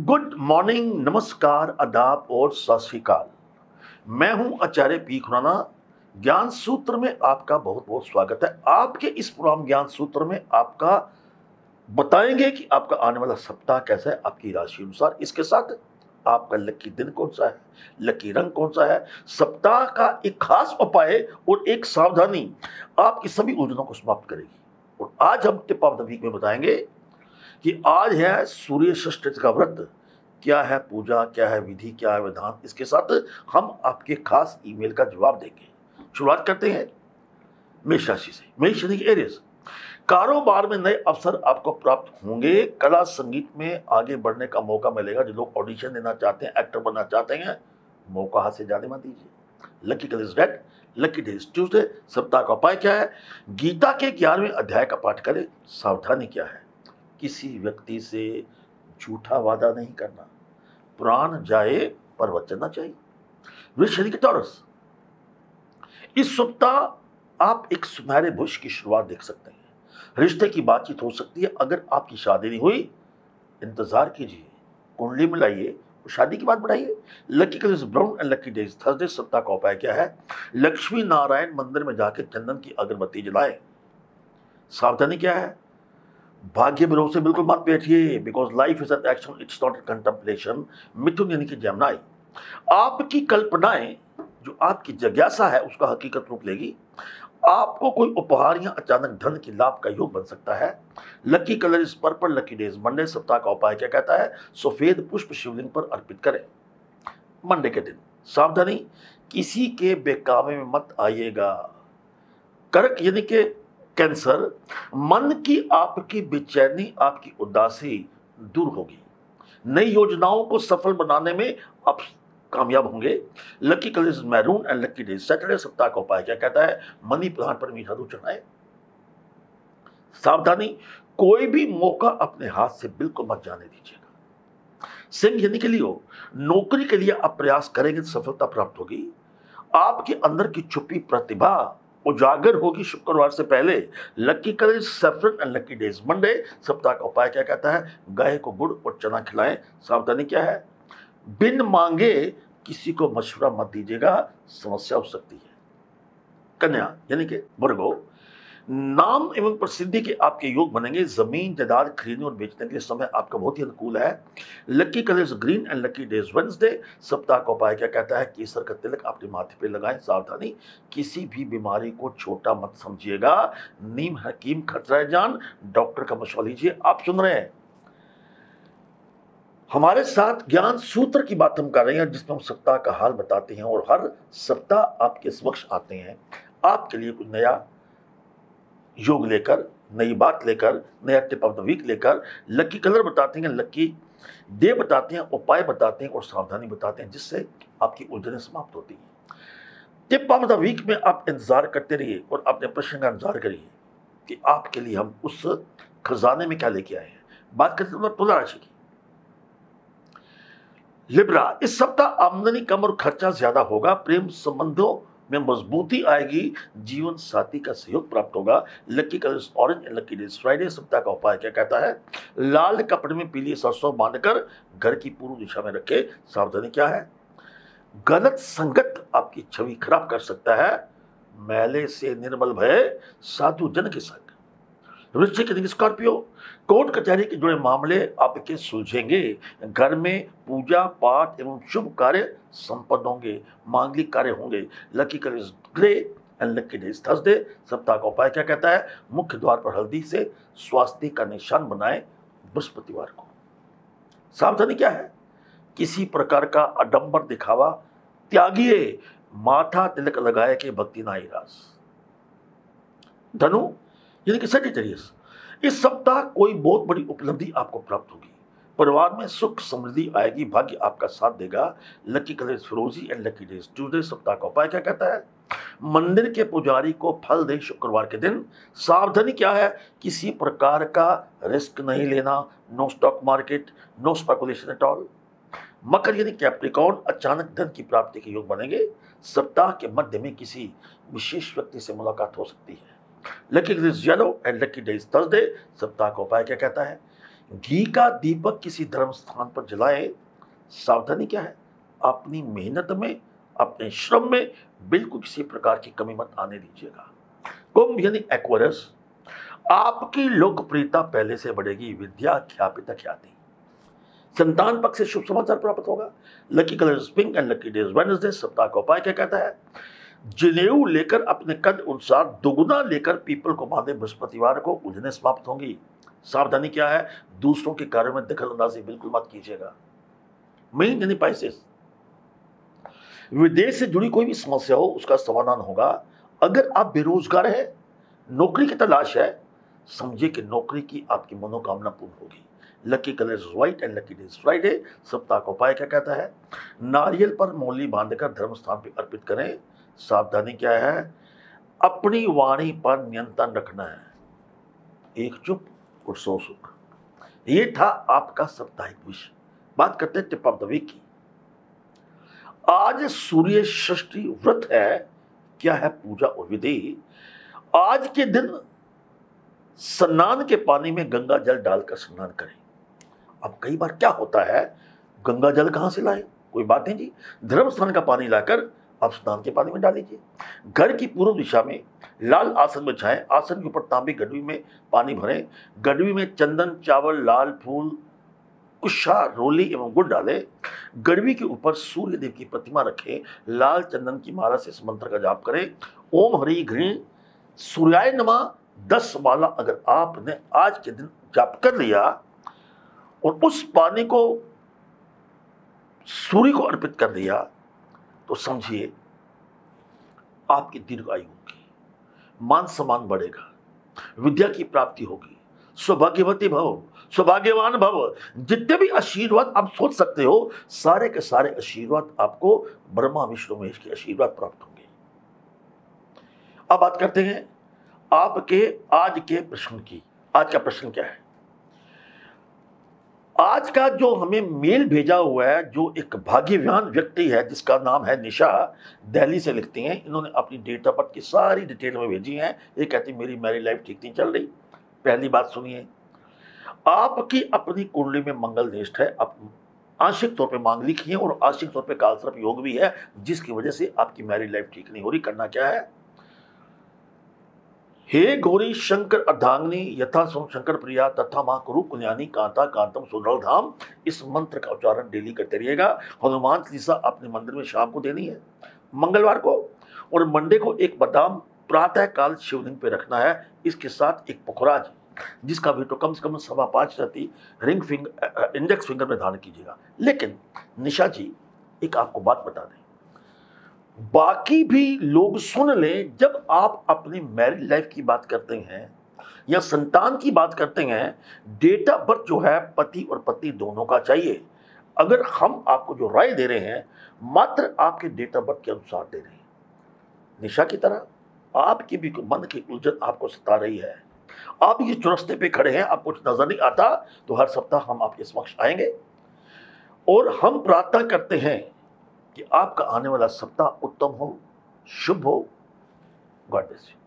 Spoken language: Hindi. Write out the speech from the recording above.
गुड मॉर्निंग, नमस्कार, आदाब और सत श्री अकाल। मैं हूं आचार्य पी खुराना। ज्ञान सूत्र में आपका बहुत बहुत स्वागत है। आपके इस प्रोग्राम ज्ञान सूत्र में आपका बताएंगे कि आपका आने वाला सप्ताह कैसा है आपकी राशि अनुसार। इसके साथ आपका लकी दिन कौन सा है, लकी रंग कौन सा है, सप्ताह का एक खास उपाय और एक सावधानी आपकी सभी उलझनों को समाप्त करेगी। और आज हम टिप ऑफ द वीक में बताएंगे कि आज है सूर्य षष्ठी का व्रत, क्या है पूजा, क्या है विधि, क्या है विधान। इसके साथ हम आपके खास ईमेल का जवाब देंगे। शुरुआत करते हैं मेष राशि से। मेष यानी कि एरियस। कारोबार में नए अवसर आपको प्राप्त होंगे। कला संगीत में आगे बढ़ने का मौका मिलेगा। जो लोग ऑडिशन देना चाहते हैं, एक्टर बनना चाहते हैं, मौका हाथ से जाने मत दीजिए। Lucky colour is red, lucky day is Tuesday. सप्ताह का उपाय क्या है? गीता के 11वें अध्याय का पाठ करें। सावधानी क्या है? किसी व्यक्ति से झूठा वादा नहीं करना। प्राण जाए पर वचन न चाहिए। वृष यानी कि टॉरस। इस सप्ताह आप एक सुनहरे भविष्य की शुरुआत देख सकते हैं। रिश्ते की बातचीत हो सकती है। अगर आपकी शादी नहीं हुई, इंतजार कीजिए, कुंडली मिलाइए और शादी की बात बढ़ाइए। Lucky colour is brown and lucky day is Thursday. सप्ताह का उपाय क्या है? लक्ष्मी नारायण मंदिर में जाकर चंदन की अगरबत्ती जलाएं। सावधानी क्या है? भाग्य भरोसे बिल्कुल मत बैठिए, because life is an action, it's not contemplation. मिथुन यानी कि जमनाई। आपकी कल्पनाएं, जो आपकी जिज्ञासा है, उसका हकीकत रूप लेगी। आपको कोई उपहार या अचानक धन की लाभ का योग बन सकता है। Lucky colour is purple, lucky day is Monday. सप्ताह का उपाय क्या कहता है? सफेद पुष्प शिवलिंग पर अर्पित करें मंडे के दिन। सावधानी, किसी के बेकामे में मत आइएगा। कर्क यानी कि कैंसर। मन की आपकी बेचैनी, आपकी उदासी दूर होगी। नई योजनाओं को सफल बनाने में आप कामयाब होंगे। Lucky colour is maroon and lucky day Saturday. सप्ताह का उपाय क्या कहता है? मनी प्लांट पर मीठा दूध चढ़ाएं। सावधानी, कोई भी मौका अपने हाथ से बिल्कुल मत जाने दीजिएगा। सिंह यानी कि लियो। नौकरी के लिए आप प्रयास करेंगे तो सफलता प्राप्त होगी। आपके अंदर की छुपी प्रतिभा उजागर होगी शुक्रवार से पहले। Lucky colour is saffron and lucky day is Monday. सप्ताह का उपाय क्या कहता है? गाय को गुड़ और चना खिलाएं। सावधानी क्या है? बिन मांगे किसी को मशवरा मत दीजिएगा, समस्या हो सकती है। कन्या यानी कि वर्गो। नाम एवं प्रसिद्धि के आपके योग बनेंगे। जमीन जायदाद खरीदने और बेचने के लिए समय आपका बहुत ही अनुकूल है। Lucky colour is green and lucky day is Wednesday. सप्ताह का उपाय क्या कहता है? केसर का तिलक अपने माथे पे लगाएं। सावधानी, किसी भी बीमारी को छोटा मत समझिएगा। नीम हकीम खतरा जान, डॉक्टर का मशवरा लीजिए। आप सुन रहे हैं हमारे साथ ज्ञान सूत्र की बात हम कर रहे हैं, जिसमें हम सप्ताह का हाल बताते हैं और हर सप्ताह आपके समक्ष आते हैं आपके लिए कुछ नया योग लेकर, नई बात लेकर, नया टिप ऑफ द वीक लेकर। लकी कलर बताते हैं, लकी डे बताते हैं, उपाय बताते हैं और सावधानी बताते हैं, जिससे आपकी उलझनें समाप्त होती हैं। टिप ऑफ द वीक में आप इंतजार करते रहिए और अपने प्रश्न का इंतजार करिए कि आपके लिए हम उस खजाने में क्या लेके आए हैं। बात करते हैं तुला राशि की। लिब्रा, इस सप्ताह आमदनी कम और खर्चा ज्यादा होगा। प्रेम संबंधों में मजबूती आएगी। जीवन साथी का सहयोग प्राप्त होगा। Lucky colour orange and lucky day Friday. सप्ताह का उपाय क्या कहता है? लाल कपड़े में पीली सरसों बांधकर घर की पूर्व दिशा में रखें। सावधानी क्या है? गलत संगत आपकी छवि खराब कर सकता है। मैले से निर्मल भय साधु जन के संग। वृश्चिक यानी स्कॉर्पियो। कोर्ट कचहरी के जुड़े मामले आपके सुलझेंगे। घर में पूजा पाठ एवं शुभ कार्य संपन्न होंगे। मांगलिक कार्य होंगे। Lucky colour is grey and lucky day is Thursday. सप्ताह का उपाय क्या कहता है? मुख्य द्वार पर हल्दी से स्वास्थ्य का निशान बनाएं बृहस्पतिवार को। सावधानी क्या है? किसी प्रकार का आडंबर दिखावा त्यागिए। माथा तिलक लगाए के भक्ति नाई रास। धनु यानी कि सजिटेरियस। इस सप्ताह कोई बहुत बड़ी उपलब्धि आपको प्राप्त होगी। परिवार में सुख समृद्धि आएगी। भाग्य आपका साथ देगा। लकी कलर फिरोजी एंड लकी डे ट्यूसडे। सप्ताह का उपाय क्या कहता है? मंदिर के पुजारी को फल दे शुक्रवार के दिन। सावधानी क्या है? किसी प्रकार का रिस्क नहीं लेना। No stock market, no speculation at all. मकर यानी कैप्रिकॉर्न, अचानक धन की प्राप्ति के योग बनेंगे। सप्ताह के मध्य में किसी विशेष व्यक्ति से मुलाकात हो सकती है। Lucky colour is yellow and lucky day is Thursday. सप्ताह का उपाय क्या कहता है? घी का दीपक किसी धर्म स्थान पर जलाए, सावधानी क्या है? अपनी मेहनत में, अपने श्रम में बिल्कुल किसी प्रकार की कमी मत आने दीजिएगा। कुंभ यानी एक्वेरियस, आपकी लोकप्रियता पहले से बढ़ेगी, विद्या ख्यापित ख्याति। संतान पक्ष से शुभ समाचार प्राप्त होगा। Lucky colour pink and lucky days Wednesday. सप्ताह का उपाय क्या कहता है? जनेऊ लेकर अपने कद अनुसार दुगुना लेकर पीपल को बांधे, बृहस्पतिवार को उलझने समाप्त होंगी। सावधानी क्या है? दूसरों के कार्यों में दखल अंदाजी बिल्कुल मत कीजिएगा। मीन यानी पाइसेस, विदेश से जुड़ी कोई भी समस्या हो उसका समाधान होगा। अगर आप बेरोजगार है, नौकरी की तलाश है, समझिए कि नौकरी की आपकी मनोकामना पूर्ण होगी। Lucky colour white and lucky days Friday. सप्ताह का उपाय क्या कहता है? नारियल पर मौली बांधकर धर्म स्थान पर अर्पित करें। सावधानी क्या है? अपनी वाणी पर नियंत्रण रखना है। एक चुप और 100 सुख। ये था आपका साप्ताहिक विषय। बात करते हैं टिप ऑफ द वीक की। आज सूर्य षष्ठी व्रत है। क्या है पूजा और विधि? आज के दिन स्नान के पानी में गंगा जल डालकर स्नान करें। अब कई बार क्या होता है, गंगा जल कहां से लाएं? कोई बात नहीं जी, धर्म स्थान का पानी लाकर आप स्नान के पानी में डाल लीजिए। घर की पूर्व दिशा में लाल आसन बिछाएं। आसन के ऊपर तांबी गडवी में पानी भरें। गडवी में चंदन, चावल, लाल फूल, कुशा, रोली एवं गुड़ डालें। गडवी के ऊपर सूर्य देव की प्रतिमा रखें। लाल चंदन की माला से इस मंत्र का जाप करें। ओम हरि घृ सूर्याय नमः 10 माला अगर आपने आज के दिन जाप कर लिया और उस पानी को सूर्य को अर्पित कर दिया, तो समझिए आपकी दीर्घ आयु होगी, मान सम्मान बढ़ेगा, विद्या की प्राप्ति होगी, सौभाग्यवती भव, सौभाग्यवान भव। जितने भी आशीर्वाद आप सोच सकते हो, सारे के सारे आशीर्वाद आपको ब्रह्मा विष्णु महेश के आशीर्वाद प्राप्त होंगे। अब बात करते हैं आपके आज के प्रश्न की। आज का प्रश्न क्या है? आज का जो हमें मेल भेजा हुआ है, जो एक भाग्यवान व्यक्ति है जिसका नाम है निशा, दिल्ली से लिखती हैं। इन्होंने अपनी डेट ऑफ बर्थ की सारी डिटेल में भेजी है। ये कहती मेरी मैरिज लाइफ ठीक नहीं चल रही। पहली बात सुनिए, आपकी अपनी कुंडली में मंगल निष्ठ है, आप आंशिक तौर पे मांगलिक ही है और आंशिक तौर पे कालसर्प योग भी है, जिसकी वजह से आपकी मैरिज लाइफ ठीक नहीं हो रही। करना क्या है? हे गौरी शंकर अर्धांगिनी यथा सोम शंकर प्रिया तथा मां कुरु कुल्यानी कांता कांतम सुंदर धाम। इस मंत्र का उच्चारण डेली करते रहिएगा। हनुमान चालीसा अपने मंदिर में शाम को देनी है, मंगलवार को, और मंडे को एक बादाम प्रातः काल शिवलिंग पे रखना है। इसके साथ एक पुखराज जिसका वेट कम से कम 5.25 रहती रिंग फिंगर इंडेक्स फिंगर में धारण कीजिएगा। लेकिन निशा जी, एक आपको बात बता दें, बाकी भी लोग सुन लें, जब आप अपनी मैरिज लाइफ की बात करते हैं या संतान की बात करते हैं, डेट ऑफ बर्थ जो है पति और पत्नी दोनों का चाहिए। अगर हम आपको जो राय दे रहे हैं मात्र आपके डेट ऑफ बर्थ के अनुसार दे रहे हैं। निशा की तरह आपकी भी मन की उलझन आपको सता रही है, आप ये चौरस्ते पे खड़े हैं, आपको कुछ नजर नहीं आता, तो हर सप्ताह हम आपके समक्ष आएंगे और हम प्रार्थना करते हैं कि आपका आने वाला सप्ताह उत्तम हो, शुभ हो। God bless you.